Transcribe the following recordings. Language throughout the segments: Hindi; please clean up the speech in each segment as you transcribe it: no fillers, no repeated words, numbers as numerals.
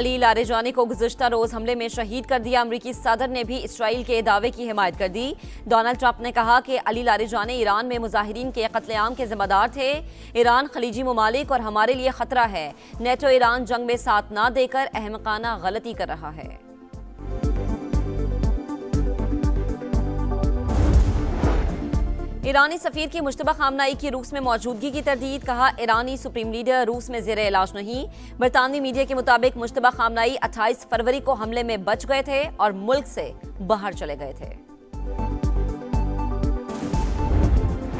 अली लारेजानी को गुज़िश्ता रोज हमले में शहीद कर दिया। अमरीकी सदर ने भी इसराइल के दावे की हिमायत कर दी। डोनाल्ड ट्रंप ने कहा कि अली लारेजानी ईरान में मुजाहिरीन के कत्लेआम के जिम्मेदार थे। ईरान खलीजी ममालिक और हमारे लिए खतरा है। नेटो ईरान जंग में साथ ना देकर अहमकाना गलती कर रहा है। ईरानी सफीर की मुश्तबा खामनाई की रूस में मौजूदगी की तरदीद। कहा, ईरानी सुप्रीम लीडर रूस में ज़ेरे इलाज नहीं। बरतानवी मीडिया के मुताबिक मुश्तबा खामनाई 28 फरवरी को हमले में बच गए थे और मुल्क से बाहर चले गए थे।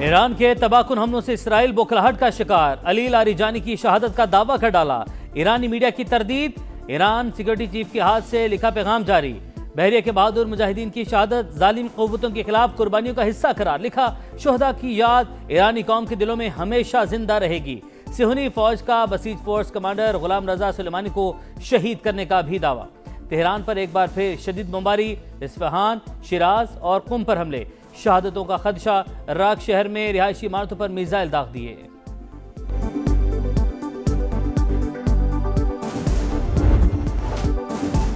ईरान के तबाहकुन हमलों से इसराइल बौखलाहट का शिकार। अली लारेजानी की शहादत का दावा कर डाला। ईरानी मीडिया की तरदीद। ईरान सिक्योरिटी चीफ के हाथ से लिखा पैगाम जारी। बहरिया के बहादुर मुजाहिदीन की शहादत जालिम क़ुव्वतों के खिलाफ कुर्बानियों का हिस्सा करार। लिखा, शुहदा की याद ईरानी कौम के दिलों में हमेशा जिंदा रहेगी। सिहनी फौज का बसीज फोर्स कमांडर गुलाम रजा सुलेमानी को शहीद करने का भी दावा। तेहरान पर एक बार फिर शदीद बमबारी। इस्फहान, शिराज और कुम पर हमले। शहादतों का खदशा। राक शहर में रिहायशी इमारतों पर मिसाइल दाग दिए।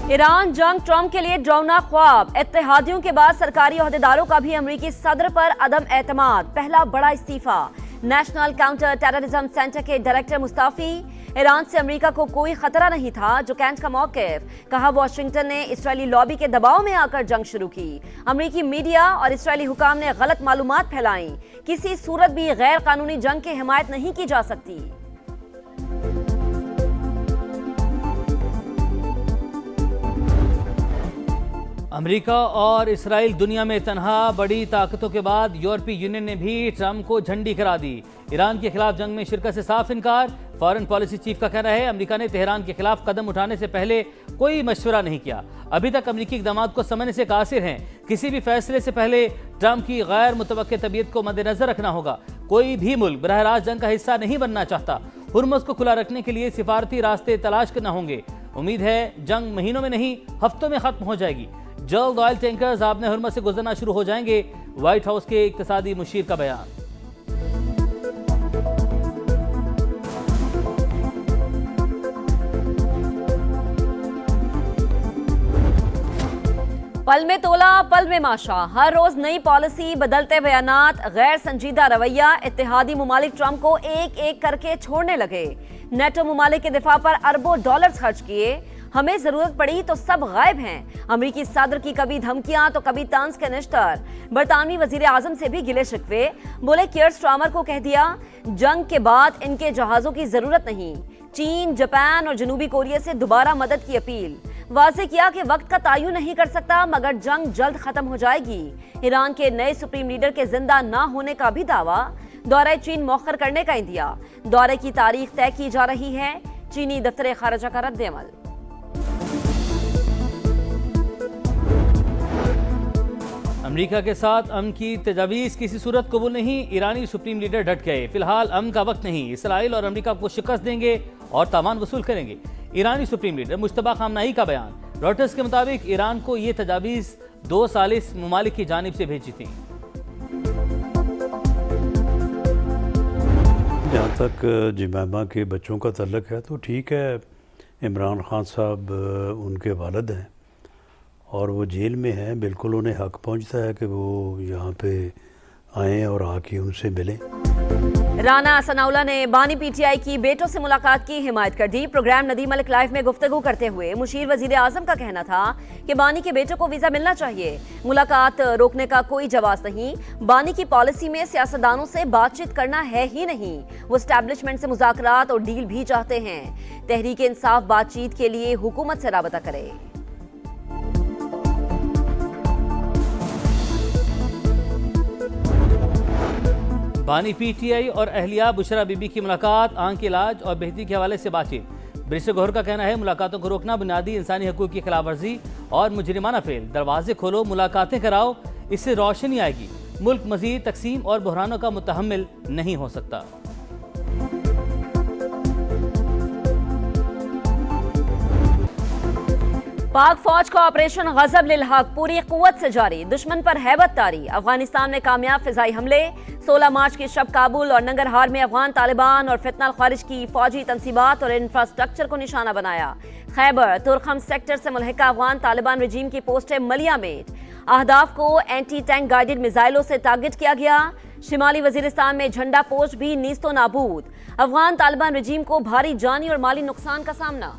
ईरान जंग ट्रंप के लिए डरावना ख्वाब। इत्तेहादियों के बाद सरकारी ओहदेदारों का भी अमरीकी सदर पर अदम एतमाद। पहला बड़ा इस्तीफा। नेशनल काउंटर टेररिज्म सेंटर के डायरेक्टर मुस्ताफी। ईरान से अमेरिका को कोई खतरा नहीं था, जो कैंट का मौक़िफ़। कहा, वाशिंगटन ने इसराइली लॉबी के दबाव में आकर जंग शुरू की। अमरीकी मीडिया और इसराइली हुकाम ने गलत मालूमात फैलाई। किसी सूरत भी गैर कानूनी जंग की हिमायत नहीं की जा सकती। अमेरिका और इसराइल दुनिया में तनहा। बड़ी ताकतों के बाद यूरोपीय यूनियन ने भी ट्रंप को झंडी करा दी। ईरान के खिलाफ जंग में शिरकत से साफ इनकार। फॉरेन पॉलिसी चीफ का कहना है, अमेरिका ने तेहरान के खिलाफ कदम उठाने से पहले कोई मशवरा नहीं किया। अभी तक अमेरिकी इक़दामात को समझने से कासिर हैं। किसी भी फैसले से पहले ट्रंप की गैर मुतवक्किल तबीयत को मद्देनजर रखना होगा। कोई भी मुल्क बरह रास्त जंग का हिस्सा नहीं बनना चाहता। हुर्मुज़ को खुला रखने के लिए सिफारती रास्ते तलाश करना होंगे। उम्मीद है जंग महीनों में नहीं, हफ्तों में खत्म हो जाएगी। जल्द ऑयल टैंकर्स आबने हुर्मुज़ से गुजरना शुरू हो जाएंगे। व्हाइट हाउस के इक्तिसादी मुशीर का बयान। पल में तोला पल में माशा। हर रोज नई पॉलिसी, बदलते बयानात, गैर संजीदा रवैया। इत्तेहादी मुमालिक ट्रंप को एक एक करके छोड़ने लगे। नेटो मुमालिक के दिफा पर अरबों डॉलर्स खर्च किए। हमें जरूरत पड़ी तो सब गायब हैं। अमरीकी सदर की कभी धमकियां तो कभी तांस के निश्तर। बरतानवी वजीर आजम से भी गिले शिकवे। बोले, कियर स्टारमर को कह दिया जंग के बाद इनके जहाजों की जरूरत नहीं। चीन, जापान और जनूबी कोरिया से दोबारा मदद की अपील। वाज़ेह किया कि वक्त का तयन नहीं कर सकता, मगर जंग जल्द खत्म हो जाएगी। ईरान के नए सुप्रीम लीडर के जिंदा ना होने का भी दावा। दौरे चीन मौखर करने का इंदिया। दौरे की तारीख तय की जा रही है। चीनी दफ्तर खारजा का रद्द अमल। अमेरिका के साथ अमन की तजावीज़ किसी सूरत कबूल नहीं। ईरानी सुप्रीम लीडर डट गए। फिलहाल अमन का वक्त नहीं। इसराइल और अमेरिका को शिकस्त देंगे और तावान वसूल करेंगे। ईरानी सुप्रीम लीडर मुश्तबा खामनाई का बयान। रॉयटर्स के मुताबिक ईरान को ये तजावीज़ 2 सालिस मुमालिक की जानिब से भेजी थी। जहाँ तक जमामा के बच्चों का तल्लक है तो ठीक है, इमरान खान साहब उनके वालिद हैं और वो जेल में हैं। बिल्कुल उन्हें हक पहुँचता है कि वो यहाँ पे आएँ और आके उनसे मिलें। राना सनाउल्लाह ने बानी पीटीआई की बेटों से मुलाकात की हिमायत कर दी। प्रोग्राम नदी मलिक लाइव में गुफ्तगू करते हुए मुशीर वजीर आजम का कहना था कि बानी के बेटों को वीजा मिलना चाहिए। मुलाकात रोकने का कोई जवाब नहीं। बानी की पॉलिसी में सियासतदानों से बातचीत करना है ही नहीं। वो एस्टैब्लिशमेंट से मुज़ाकरात और डील भी चाहते हैं। तहरीक इंसाफ बातचीत के लिए हुकूमत से राबता करे। बानी पीटीआई और अहलिया बुशरा बीबी की मुलाकात आंख के इलाज और बेहतरी के हवाले से बातचीत। बैरिस्टर गौहर का कहना है, मुलाकातों को रोकना बुनियादी इंसानी हकूक़ की खिलाफ वर्जी और मुजरिमाना फेल। दरवाजे खोलो, मुलाकातें कराओ, इससे रोशनी आएगी। मुल्क मजीद तकसीम और बहरानों का मुतहम्मिल नहीं हो सकता। पाक फौज का ऑपरेशन गजब लिल हक पूरी कुव्वत से जारी, दुश्मन पर हैबत तारी। अफगानिस्तान में कामयाब फिजाई हमले। 16 मार्च की शब काबुल और नंगरहार में अफगान तालिबान और फितना खारिज की फौजी तंसीबात और इंफ्रास्ट्रक्चर को निशाना बनाया। खैबर तुरखम सेक्टर से मुल्हिका अफगान तालिबान रजीम की पोस्टें मलिया में अहदाफ को एंटी टैंक गाइडेड मिसाइलों से टारगेट किया गया। शिमाली वजीरिस्तान में झंडा पोस्ट भी नीस्तो नाबूद। अफगान तालिबान रजीम को भारी जानी और माली नुकसान का सामना।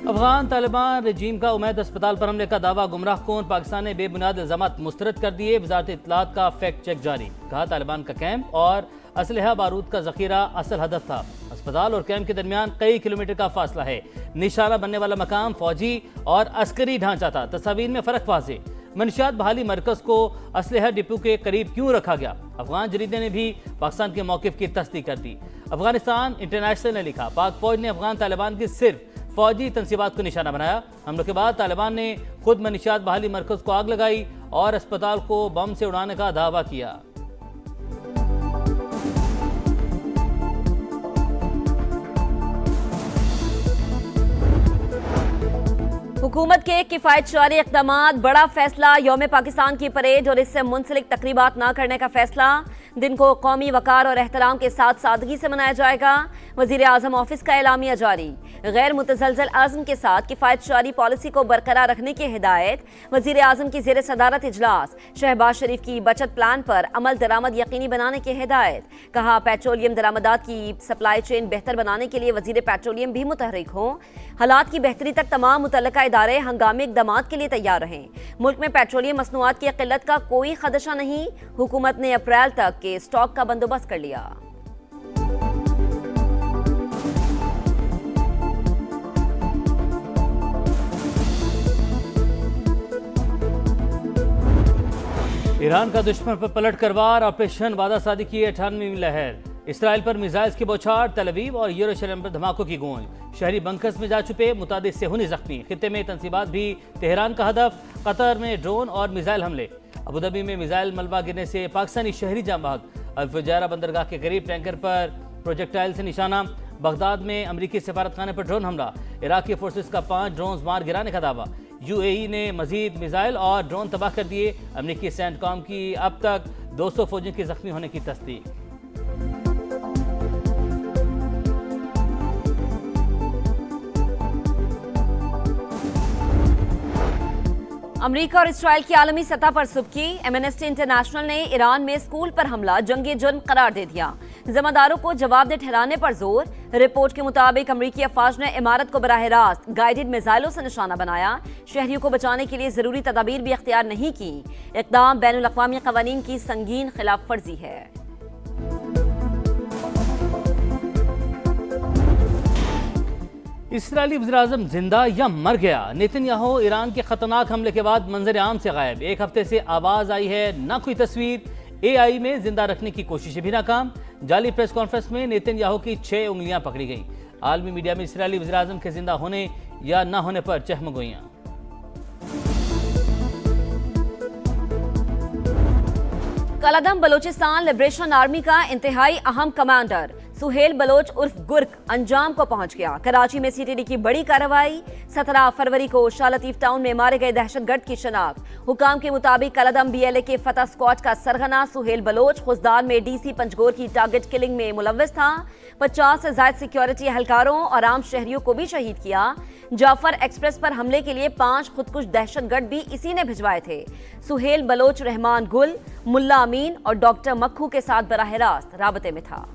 अफगान तालिबान रजीम का उमैद अस्पताल पर हमले का दावा गुमराह कौन, पाकिस्तान ने बेबुनियाद इल्जामात मुस्तरद कर दिए। वजारत इत्तलात का फैक्ट चेक जारी, कहा तालिबान का कैंप और असलहा बारूद का जखीरा असल हदफ था। अस्पताल और कैंप के दरमियान कई किलोमीटर का फासला है। निशाना बनने वाला मकाम फौजी और अस्करी ढांचा था। तस्वीर में फर्क वाज़े। मनशियात बहाली मरकज को असलहा डिपो के करीब क्यों रखा गया? अफगान जरीदे ने भी पाकिस्तान के मौक़िफ़ की तस्दीक कर दी। अफगानिस्तान इंटरनेशनल ने लिखा, पाक फौज ने अफगान तालिबान की सिर्फ फौजी तंसीबात को निशाना बनाया। हमलों के बाद तालिबान ने खुद मनशियात बहाली मरकज को आग लगाई और अस्पताल को बम से उड़ाने का दावा किया। हुकूमत के किफायत जारी इक़दामात, बड़ा फैसला, यौम पाकिस्तान की परेड और इससे मुंसलिक तकरीबात न करने का फैसला। दिन को कौमी वकार और एहतराम के साथ सादगी से मनाया जाएगा। वज़ीर आज़म ऑफिस का एलामिया जारी, गैर मुतज़लज़ल आज़म के साथ किफायत जारी पॉलिसी को बरकरार रखने की हिदायत। वज़ीर आज़म की ज़ेर सदारत इजलास, शहबाज शरीफ की बचत प्लान पर अमल दरामद यकीनी बनाने की हिदायत। कहा पेट्रोलियम दरामदात की सप्लाई चेन बेहतर बनाने के लिए वज़ीर पेट्रोलियम भी मुतहरिक हों। हालात की बेहतरी तक तमाम मुतल्लिका इदारे हंगामी इक़दामात के लिए तैयार रहें। मुल्क में पेट्रोलियम मसनूआत की किल्लत का कोई खदशा नहीं। हुकूमत ने अप्रैल तक के स्टॉक का बंदोबस्त कर लिया। ईरान का दुश्मन पर पलट कर वार, ऑपरेशन वादा सादी की 98वीं लहर। इसराइल पर मिसाइल्स की बौछार, तल अवीव और यरूशलेम पर धमाकों की गूंज। शहरी बंकर्स में जा छुपे, मुतादिद सेहूनी जख्मी। खित्ते में तंसीबात भी तेहरान का हदफ। कतर में ड्रोन और मिसाइल हमले। अबूधाबी में मिसाइल मलबा गिरने से पाकिस्तानी शहरी जाम बहक। अल-फुजैरा बंदरगाह के करीब टैंकर पर प्रोजेक्टाइल से निशाना। बगदाद में अमरीकी सफारतखाने पर ड्रोन हमला। इराकी फोर्सेस का 5 ड्रोन मार गिराने का दावा। यूएई ने मजीद मिसाइल और ड्रोन तबाह कर दिए। अमरीकी सेंटकॉम की अब तक 200 फौजियों के जख्मी होने की तस्दीक। अमरीका और इसराइल की आलमी सतह पर सुबकी। एमनेस्टी इंटरनेशनल ने ईरान में स्कूल पर हमला जंगी जुर्म करार दे दिया। जिम्मेदारों को जवाबदेह ठहराने पर जोर। रिपोर्ट के मुताबिक अमरीकी अफवाज ने इमारत को बराह रास्त गाइडेड मिसाइलों से निशाना बनाया। शहरियों को बचाने के लिए जरूरी तदाबीर भी अख्तियार नहीं की। इक़दाम बैनुल अक़वामी क़वानीन की संगीन खिलाफ वर्जी है। इसराइली वज़ीर-ए-आज़म जिंदा या मर गया? नेतन्याहू ईरान के खतरनाक हमले के बाद मंजर आम से गायब। एक हफ्ते से आवाज आई है, ना कोई तस्वीर। AI में जिंदा रखने की कोशिशें भी नाकाम। जाली प्रेस कॉन्फ्रेंस में नेतन्याहू की 6 उंगलियां पकड़ी गईं। आलमी मीडिया में इसराइली वज़ीर-ए-आज़म के जिंदा होने या ना होने पर चहमगोइयां। कलादम बलोचिस्तान लिबरेशन आर्मी का इंतहाई अहम कमांडर सुहेल बलोच उर्फ गुर्क अंजाम को पहुंच गया। कराची में CTD की बड़ी कार्रवाई। 17 फरवरी को शाह लतीफ टाउन में मारे गए दहशतगर्द की शनाख्त। हुकाम के मुताबिक कलादम BLA के फतह स्क्वाड का सरगना सुहेल बलोच खुजदार में DC पंजगोर की टारगेट किलिंग में मुलव्वस था। 50 से ज्यादा सिक्योरिटी एहलकारों और आम शहरियों को भी शहीद किया। जाफर एक्सप्रेस पर हमले के लिए 5 खुदकुश दहशतगर्द भी इसी ने भिजवाए थे। सुहेल बलोच रहमान गुल, मुल्ला अमीन और डॉक्टर मक्खू के साथ बराह रास्त राबते में था।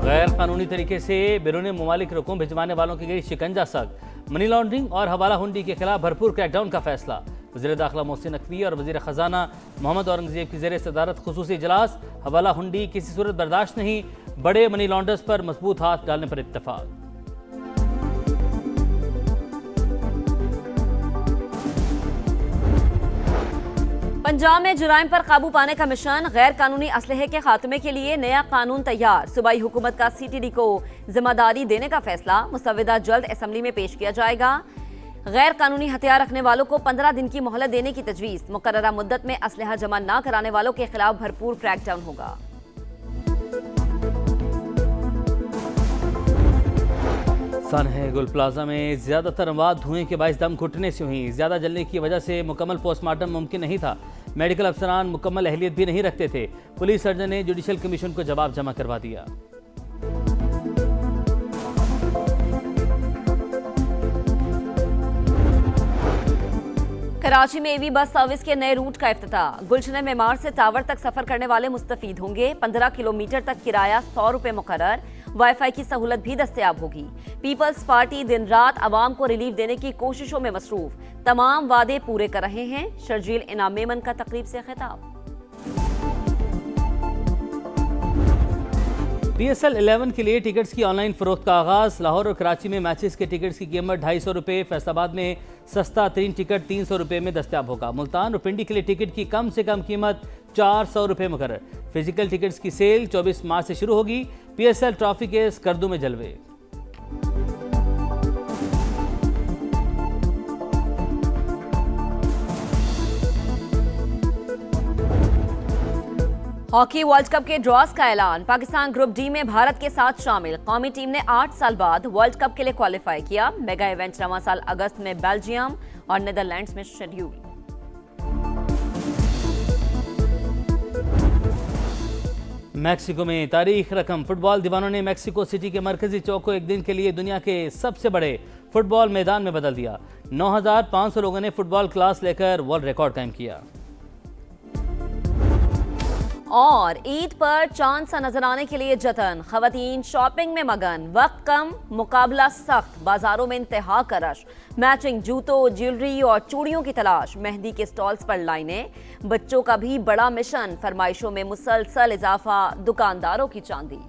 गैर कानूनी तरीके से बैरून मुमालिक रकूम भिजवाने वालों की गई शिकंजा सख्त। मनी लॉन्ड्रिंग और हवाला हुंडी के खिलाफ भरपूर क्रैकडाउन का फैसला। वज़ीर दाखिला मोहसिन नकवी और वज़ीर ख़जाना मोहम्मद औरंगज़ेब की ज़ेर सदारत खुसूसी इजलास। हवाला हुंडी किसी सूरत बर्दाश्त नहीं, बड़े मनी लॉन्डर्स पर मजबूत हाथ डालने पर इत्तफाक। पंजाब में जुराइम पर काबू पाने का मिशन। गैर कानूनी असलहे के खात्मे के लिए नया कानून तैयार। सूबाई हुकूमत का CTD को जिम्मेदारी देने का फैसला। मुसव्वदा जल्द असम्बली में पेश किया जाएगा। गैर कानूनी हथियार रखने वालों को 15 दिन की मोहलत देने की तजवीज। मुकर्ररा मुद्दत में असलहा जमा न कराने वालों के खिलाफ भरपूर क्रैकडाउन होगा। सनह गुल प्लाजा में ज्यादातर अमवात धुएं के बाइस दम घुटने से हुई। ज्यादा जलने की वजह से मुकम्मल पोस्टमार्टम मुमकिन नहीं था। मेडिकल अफसरान मुकम्मल अहलियत भी नहीं रखते थे। पुलिस सर्जन ने जुडिशल कमीशन को जवाब जमा करवा दिया। कराची में ईवी बस सर्विस के नए रूट का इफ्तिताह। गुलशन मेमार से टावर तक सफर करने वाले मुस्तफीद होंगे। 15 किलोमीटर तक किराया 100 रुपए मुकर्रर। वाईफाई की सहूलत भी दस्तयाब होगी। पीपल्स पार्टी दिन रात आवाम को रिलीफ देने की कोशिशों में मसरूफ। तमाम वादे पूरे कर रहे हैं। शर्जील इनाम मेमन का तकरीब से खिताब। PSL 11 के लिए टिकट्स की ऑनलाइन फरोख्त का आगाज। लाहौर और कराची में मैचेस के टिकट्स की कीमत 250 रुपये। फैसलाबाद में सस्ता तरीन टिकट 300 रुपये में दस्तयाब होगा। मुल्तान और पिंडी के लिए टिकट की कम से कम कीमत 400 रुपये मुकर्रर। फिजिकल टिकट्स की सेल 24 मार्च से शुरू होगी। PSL ट्रॉफी के स्कर्दू में जलवे। हॉकी वर्ल्ड कप के ड्रॉस का ऐलान। पाकिस्तान ग्रुप डी में भारत के साथ शामिल। कौमी टीम ने 8 साल बाद वर्ल्ड कप के लिए क्वालिफाई किया। मेगा इवेंट रवां साल अगस्त में बेल्जियम और नीदरलैंड्स में शेड्यूल। मैक्सिको में तारीख रकम। फुटबॉल दीवानों ने मैक्सिको सिटी के मरकजी चौक को एक दिन के लिए दुनिया के सबसे बड़े फुटबॉल मैदान में बदल दिया। 9,500 लोगों ने फुटबॉल क्लास लेकर वर्ल्ड रिकॉर्ड कायम किया। और ईद पर चांद सा नजर आने के लिए जतन। खवातीन शॉपिंग में मगन। वक्त कम, मुकाबला सख्त। बाजारों में इंतहा का रश। मैचिंग जूतों, ज्वेलरी और चूड़ियों की तलाश। मेहंदी के स्टॉल्स पर लाइनें। बच्चों का भी बड़ा मिशन। फरमाइशों में मुसलसल इजाफा। दुकानदारों की चांदी।